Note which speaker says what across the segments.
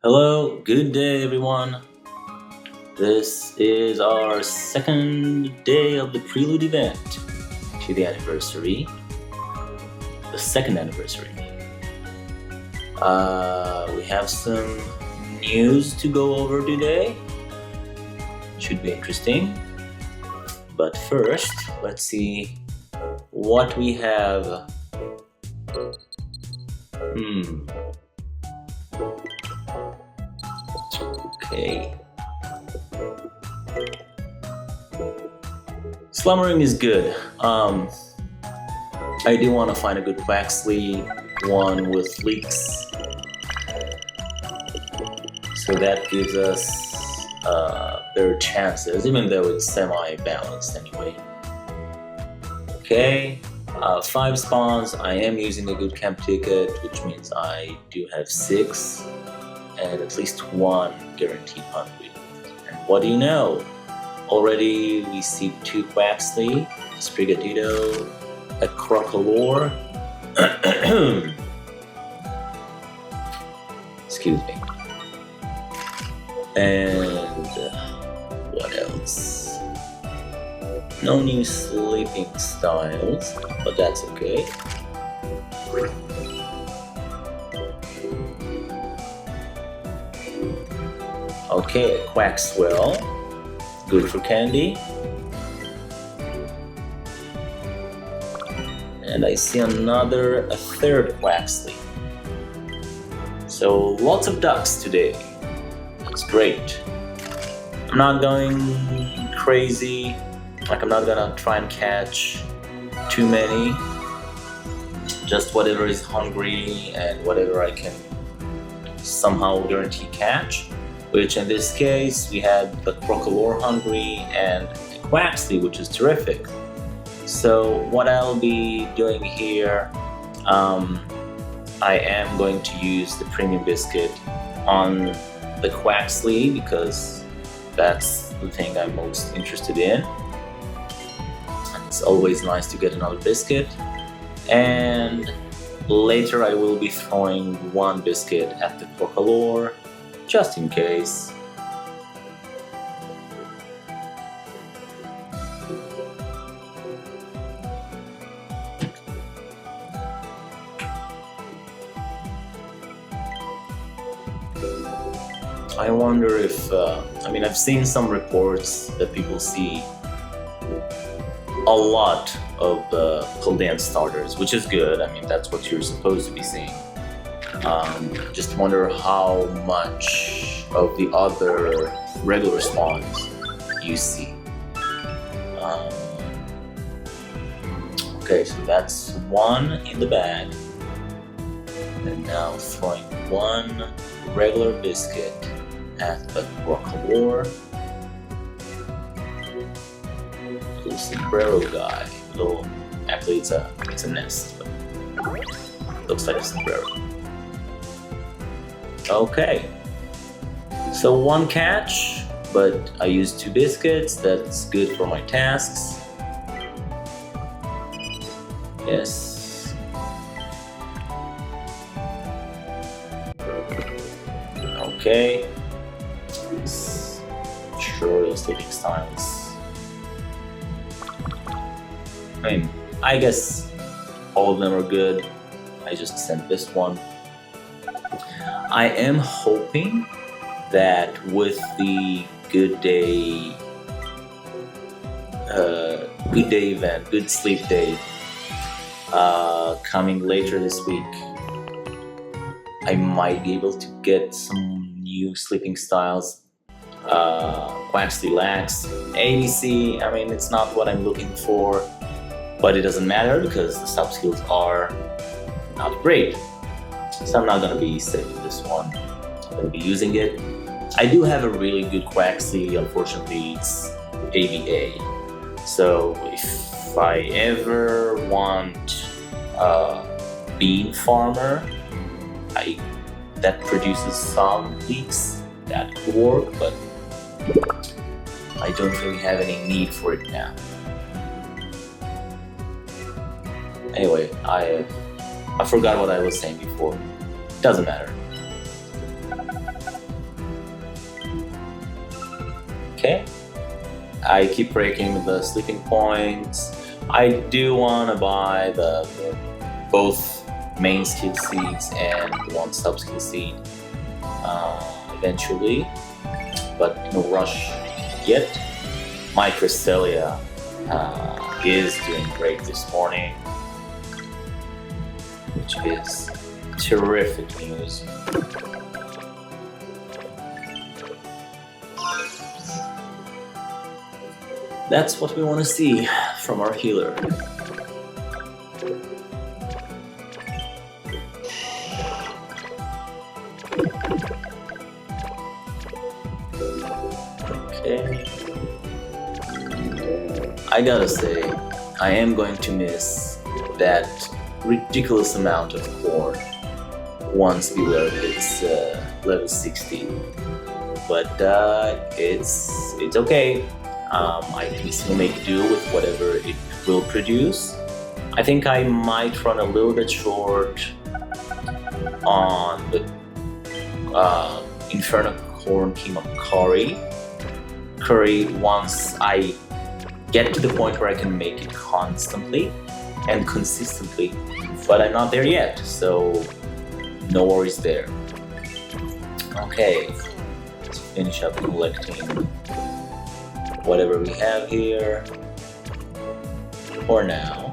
Speaker 1: Hello, good day everyone. This is our second day of the Prelude event to the anniversary, the second anniversary. We have some news to go over today. Should be interesting. But first, let's see what we have. Okay. Slumbering is good. I do want to find a good Quaxley, one with leaks. So that gives us better chances, even though it's semi-balanced anyway. Okay, 5 spawns. I am using a good camp ticket, which means I do have 6 and at least 1 guaranteed hungry. And what do you know? Already we see 2 Quaxley, a Sprigatito, a Crocolore, excuse me, and what else? No new sleeping styles, but that's okay. Okay, Quaxwell, good for candy. And I see a third Quaxley. So lots of ducks today. That's great. I'm not going crazy. Like, I'm not gonna try and catch too many. Just whatever is hungry and whatever I can somehow guarantee catch. Which in this case, we had the Crocolore hungry and the Quaxley, which is terrific. So what I'll be doing here, I am going to use the premium biscuit on the Quaxley because that's the thing I'm most interested in. It's always nice to get another biscuit. And later I will be throwing 1 biscuit at the Crocolore, just in case. I wonder if, I've seen some reports that people see a lot of the Paldean starters, which is good. That's what you're supposed to be seeing. Just wonder how much of the other regular spawns you see. Okay, so that's 1 in the bag. And now throwing 1 regular biscuit at the Crocolore. Little sombrero guy. Actually, it's a nest, but looks like a sombrero. Okay, so 1 catch, but I used 2 biscuits. That's good for my tasks. Yes. Okay. Sure, those sleeping styles. I guess all of them are good. I just sent this one. I am hoping that with the Good Day event, Good Sleep Day, coming later this week, I might be able to get some new sleeping styles. Quaxley Lax, ABC, it's not what I'm looking for, but it doesn't matter because the sub skills are not great. So I'm not going to be saving this one. I'm going to be using it. I do have a really good Quaxley. Unfortunately, it's ABA. So if I ever want a bean farmer that produces some leaks, that could work, but I don't really have any need for it now. Anyway, I forgot what I was saying before. Doesn't matter. Okay. I keep breaking the sleeping points. I do want to buy both main skill seeds and one sub skill seed eventually, but no rush yet. My Cresselia is doing great this morning, which is terrific news. That's what we want to see from our healer. Okay. I gotta say, I am going to miss that ridiculous amount of corn once Below hits level 60. But it's okay. I can still make do with whatever it will produce. I think I might run a little bit short on the Inferno Corn Curry once I get to the point where I can make it constantly and consistently, but I'm not there yet, so no worries there. Okay, let's finish up collecting whatever we have here for now.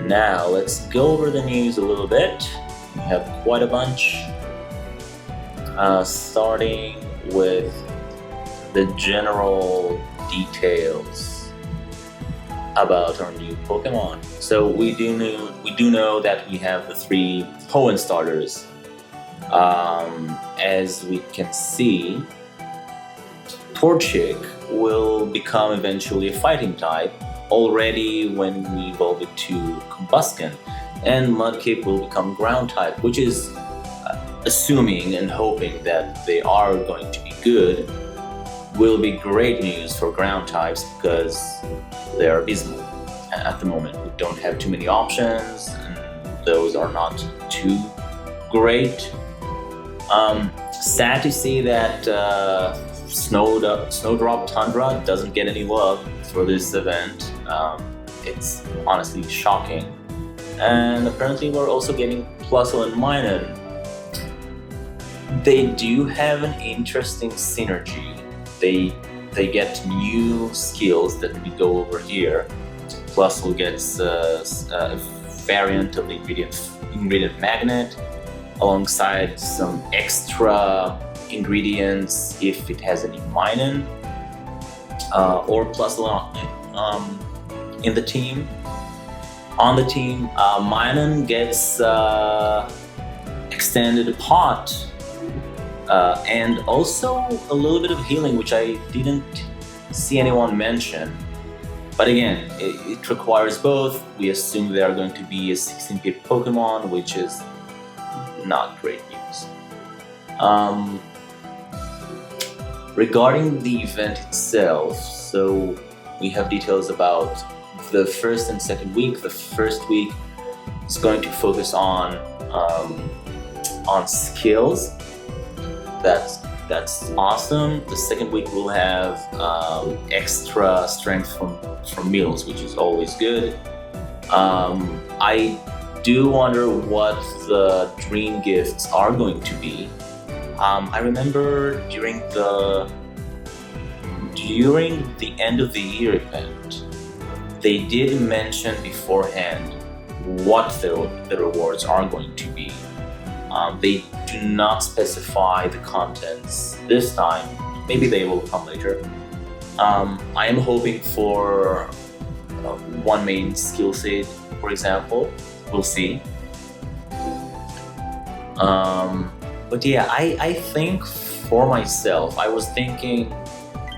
Speaker 1: Now let's go over the news a little bit. We have quite a bunch, starting with the general details about our new Pokemon. So we do know that we have the 3 Hoenn starters. As we can see, Torchic will become eventually a fighting type already when we evolve it to Combusken, and Mudkip will become ground type, which is assuming and hoping that they are going to be good, will be great news for ground types because they are abysmal at the moment. We don't have too many options, and those are not too great. Sad to see that Snowdrop Tundra doesn't get any love for this event. It's honestly shocking. And apparently we're also getting Plusle and Minun. They do have an interesting synergy. They get new skills that we go over here. Plusle gets a variant of the ingredient magnet alongside some extra ingredients if it has any Minun or Plusle in the team. On the team, Minun gets extended pot and also a little bit of healing, which I didn't see anyone mention. But again, it requires both. We assume they are going to be a 16-bit Pokemon, which is not great news. Regarding the event itself, so we have details about the first and second week. The first week is going to focus on skills. That's awesome. The second week will have extra strength from meals, which is always good. I do wonder what the dream gifts are going to be. I remember during the end of the year event, they did mention beforehand what the rewards are going to be. They do not specify the contents this time. Maybe they will come later. I am hoping for one main skill seed, for example. We'll see. But yeah, I think for myself, I was thinking,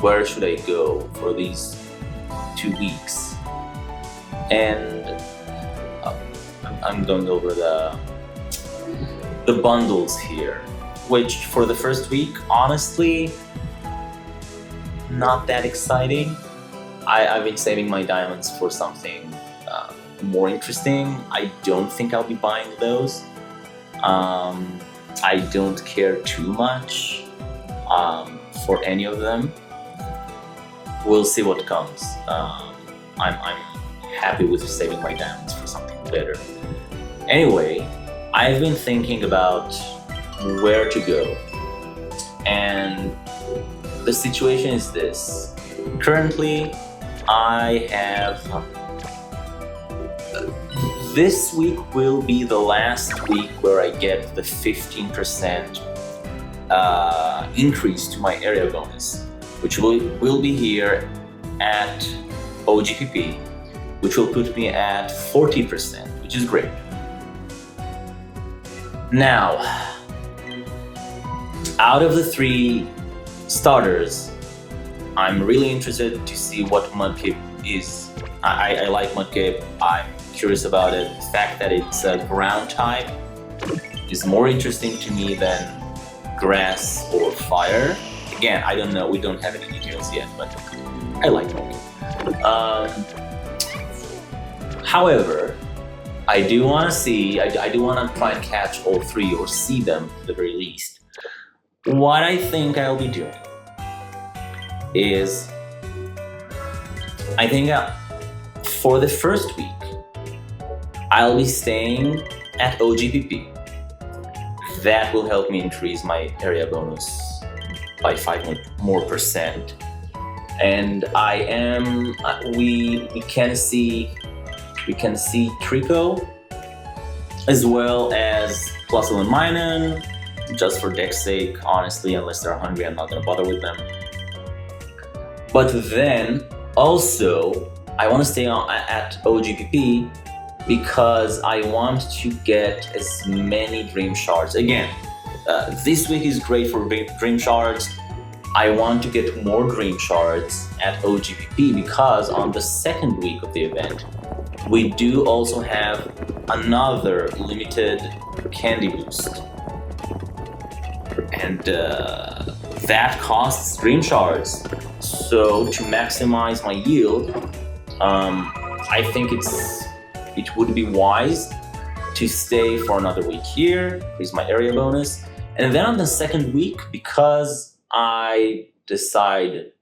Speaker 1: where should I go for these 2 weeks? And I'm going over the bundles here, which for the first week, honestly, not that exciting. I've been saving my diamonds for something more interesting. I don't think I'll be buying those. I don't care too much for any of them. We'll see what comes. I'm happy with saving my diamonds for something better. Anyway, I've been thinking about where to go, and the situation is this. Currently, I have... This week will be the last week where I get the 15% increase to my area bonus, which will be here at OGPP, which will put me at 40%, which is great. Now, out of the 3 starters, I'm really interested to see what Mudkip is. I like Mudkip. I'm curious about it. The fact that it's a ground type is more interesting to me than grass or fire. Again, I don't know. We don't have any details yet, but I like Mudkip. However, I do want to see. I do want to try and catch all 3 or see them at the very least. What I think I'll be doing is, I think for the first week, I'll be staying at OGPP. That will help me increase my area bonus by 5% more. And I am, we can see Trico, as well as Plusle and Minun, just for deck's sake. Honestly, unless they're hungry, I'm not gonna bother with them. But then also, I want to stay at OGPP because I want to get as many dream shards. Again, this week is great for dream shards. I want to get more dream shards at OGPP because on the second week of the event, we do also have another limited candy boost. And that costs dream shards. So to maximize my yield, I think it would be wise to stay for another week here, increase my area bonus, and then on the second week, because if I decide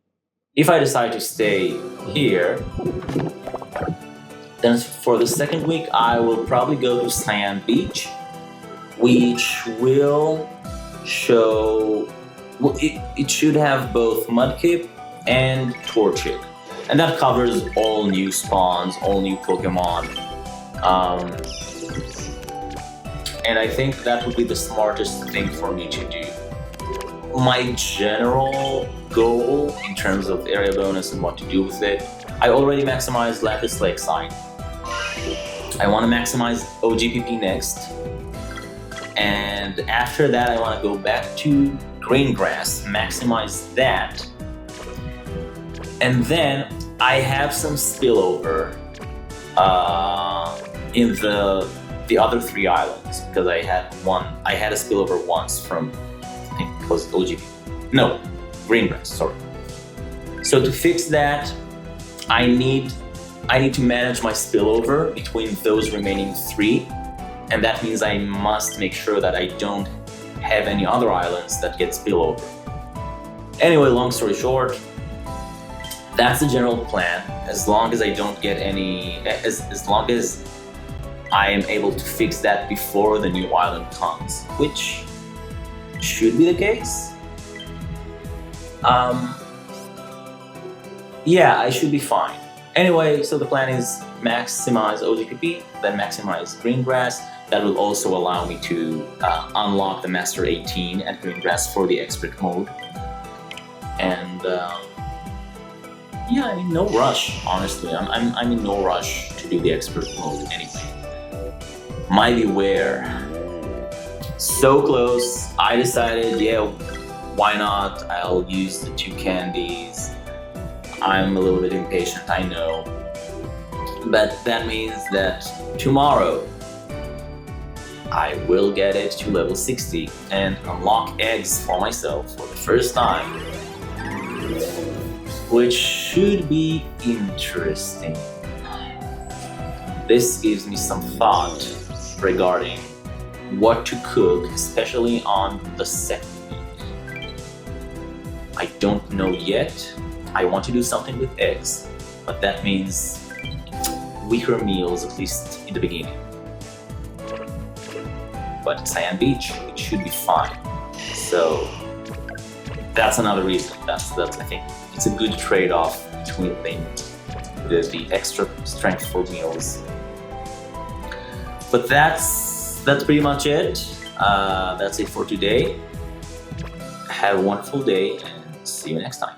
Speaker 1: to stay here, then for the second week I will probably go to Cyan Beach, which will show, well, it should have both Mudkip and Torchic, and that covers all new spawns, all new Pokemon. And I think that would be the smartest thing for me to do. My general goal in terms of area bonus and what to do with it, I already maximized Lapis Lakeside. I want to maximize OGPP next. And after that, I want to go back to Greengrass, maximize that. And then I have some spillover in the other 3 islands, because I had a spillover once from, I think it was OGPP. No, Greengrass, sorry. So to fix that, I need to manage my spillover between those remaining 3. And that means I must make sure that I don't have any other islands that get spillover. Anyway, long story short, that's the general plan. As long as I don't get any, as long as I am able to fix that before the new island comes, which should be the case. Yeah, I should be fine. Anyway, so the plan is maximize OGPP, then maximize Greengrass. That will also allow me to unlock the Master 18 at Greengrass for the expert mode. And yeah, I mean, no rush, honestly. I'm in no rush to do the expert mode anyway. Mighty Ware. So close. I decided, yeah, why not? I'll use the 2 candies. I'm a little bit impatient, I know. But that means that tomorrow I will get it to level 60 and unlock eggs for myself for the first time, which should be interesting. This gives me some thought regarding what to cook, especially on the second week. I don't know yet. I want to do something with eggs, but that means weaker meals, at least in the beginning. But Cyan Beach, it should be fine. So that's another reason. That's I think it's a good trade-off between the extra strength for meals. But that's pretty much it. That's it for today. Have a wonderful day and see you next time.